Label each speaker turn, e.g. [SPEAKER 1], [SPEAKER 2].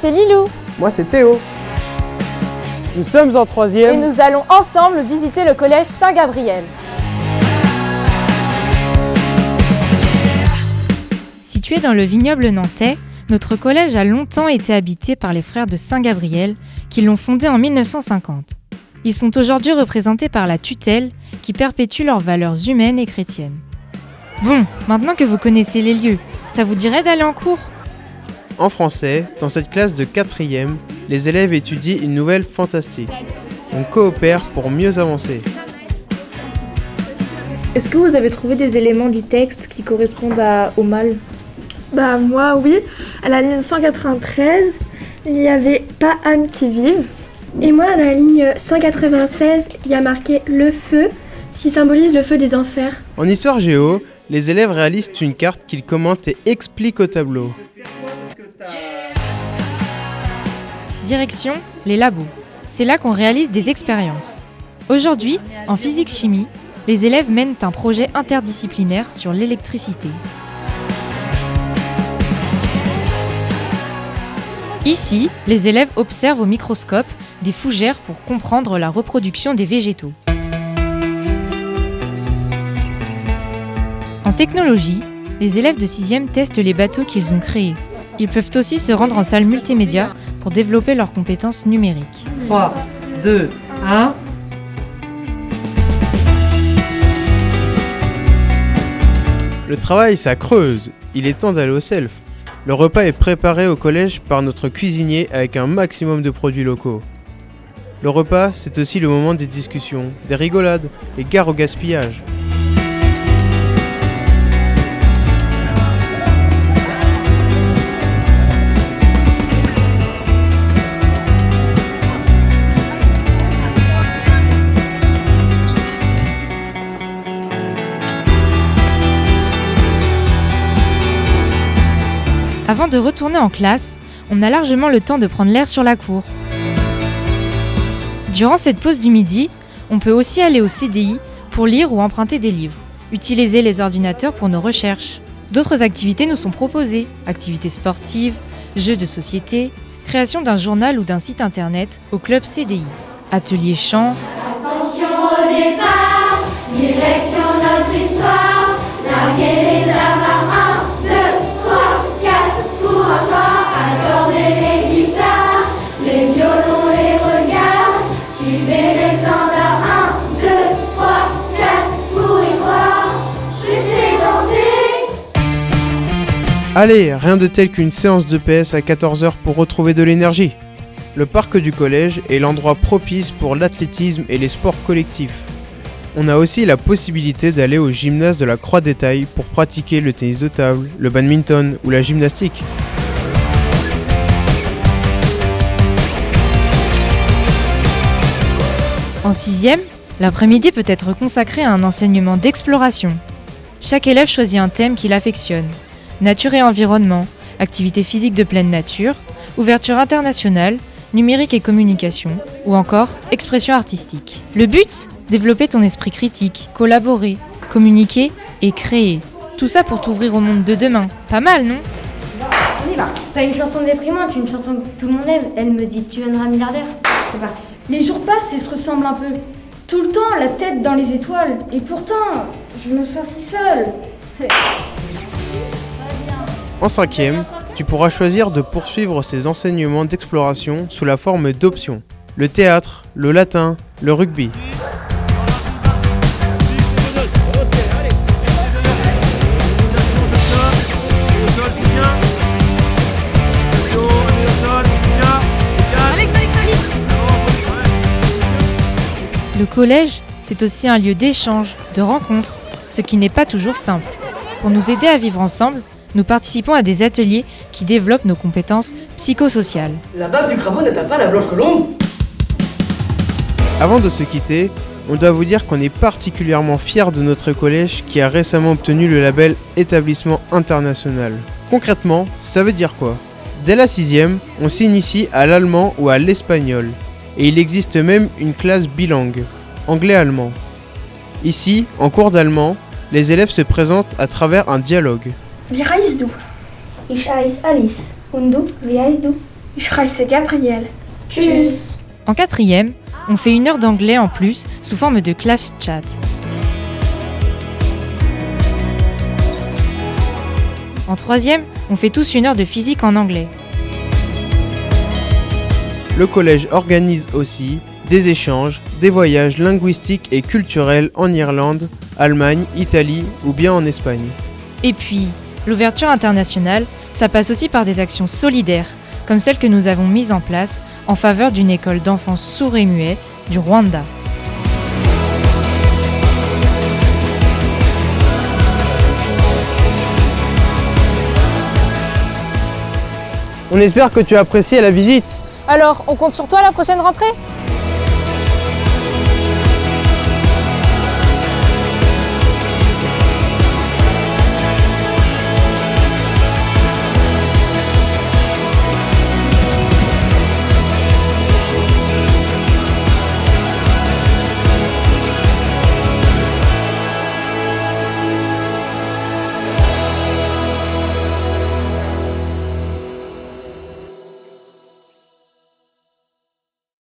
[SPEAKER 1] c'est Lilou.
[SPEAKER 2] Moi c'est Théo. Nous sommes en
[SPEAKER 1] Et
[SPEAKER 2] troisième.
[SPEAKER 1] nous allons ensemble visiter le collège Saint-Gabriel.
[SPEAKER 3] Situé dans le vignoble nantais, notre collège a longtemps été habité par les frères de Saint-Gabriel qui l'ont fondé en 1950. Ils sont aujourd'hui représentés par la tutelle qui perpétue leurs valeurs humaines et chrétiennes. Bon, maintenant que vous connaissez les lieux, ça vous dirait d'aller en cours ?
[SPEAKER 2] En français, dans cette classe de 4e, les élèves étudient une nouvelle fantastique. On coopère pour mieux avancer.
[SPEAKER 4] Est-ce que vous avez trouvé des éléments du texte qui correspondent au mal ?
[SPEAKER 5] Bah moi oui, à la ligne 193, il n'y avait pas âme qui vive.
[SPEAKER 6] Et moi à la ligne 196, il y a marqué le feu, qui symbolise le feu des enfers.
[SPEAKER 2] En histoire géo, les élèves réalisent une carte qu'ils commentent et expliquent au tableau.
[SPEAKER 3] Direction les labos. C'est là qu'on réalise des expériences. Aujourd'hui, en physique-chimie, les élèves mènent un projet interdisciplinaire sur l'électricité. Ici, les élèves observent au microscope des fougères pour comprendre la reproduction des végétaux. En technologie, les élèves de 6e testent les bateaux qu'ils ont créés. Ils peuvent aussi se rendre en salle multimédia pour développer leurs compétences numériques.
[SPEAKER 7] 3, 2, 1...
[SPEAKER 2] Le travail, ça creuse. Il est temps d'aller au self. Le repas est préparé au collège par notre cuisinier avec un maximum de produits locaux. Le repas, c'est aussi le moment des discussions, des rigolades et gare au gaspillage.
[SPEAKER 3] Avant de retourner en classe, on a largement le temps de prendre l'air sur la cour. Durant cette pause du midi, on peut aussi aller au CDI pour lire ou emprunter des livres, utiliser les ordinateurs pour nos recherches. D'autres activités nous sont proposées, activités sportives, jeux de société, création d'un journal ou d'un site internet au club CDI, atelier chant.
[SPEAKER 8] Attention au départ, direction notre histoire, larguer les amarres, 1, 2, 3, 4, pour un soir, accorder les guitares, les violons, les regards, suivez l'étendard, 1, 2, 3, 4, pour y croire, je sais danser.
[SPEAKER 2] Allez, rien de tel qu'une séance de PS à 14h pour retrouver de l'énergie. Le parc du collège est l'endroit propice pour l'athlétisme et les sports collectifs. On a aussi la possibilité d'aller au gymnase de la Croix des Tailles pour pratiquer le tennis de table, le badminton ou la gymnastique.
[SPEAKER 3] En 6e, l'après-midi peut être consacré à un enseignement d'exploration. Chaque élève choisit un thème qu'il affectionne. Nature et environnement, activité physique de pleine nature, ouverture internationale, numérique et communication, ou encore expression artistique. Le but ? Développer ton esprit critique, collaborer, communiquer et créer. Tout ça pour t'ouvrir au monde de demain. Pas mal, non ?
[SPEAKER 6] On y va. Pas une chanson déprimante, une chanson que tout le monde aime. Elle me dit tu deviendras milliardaire. C'est parti.
[SPEAKER 9] Les jours passent et se ressemblent un peu. Tout le temps, la tête dans les étoiles. Et pourtant, je me sens si seule.
[SPEAKER 2] En 5e, tu pourras choisir de poursuivre ces enseignements d'exploration sous la forme d'options. Le théâtre, le latin, le rugby.
[SPEAKER 3] Le collège, c'est aussi un lieu d'échange, de rencontre, ce qui n'est pas toujours simple. Pour nous aider à vivre ensemble, nous participons à des ateliers qui développent nos compétences psychosociales.
[SPEAKER 10] La bave du crapaud n'atteint pas la blanche colombe.
[SPEAKER 2] Avant de se quitter, on doit vous dire qu'on est particulièrement fiers de notre collège qui a récemment obtenu le label Établissement International. Concrètement, ça veut dire quoi ? Dès la 6e, on s'initie à l'allemand ou à l'espagnol. Et il existe même une classe bilingue, anglais-allemand. Ici, en cours d'allemand, les élèves se présentent à travers un dialogue.
[SPEAKER 5] Wie heißt du?
[SPEAKER 6] Ich heiße Alice. Und du? Wie heißt du?
[SPEAKER 5] Ich heiße Gabriel.
[SPEAKER 8] Tschüss.
[SPEAKER 3] En 4e, on fait 1 heure d'anglais en plus sous forme de class chat. En 3e, on fait tous 1 heure de physique en anglais.
[SPEAKER 2] Le collège organise aussi des échanges, des voyages linguistiques et culturels en Irlande, Allemagne, Italie ou bien en Espagne.
[SPEAKER 3] Et puis, l'ouverture internationale, ça passe aussi par des actions solidaires, comme celle que nous avons mise en place en faveur d'une école d'enfants sourds et muets du Rwanda.
[SPEAKER 2] On espère que tu as apprécié la visite.
[SPEAKER 1] Alors, on compte sur toi à la prochaine rentrée ?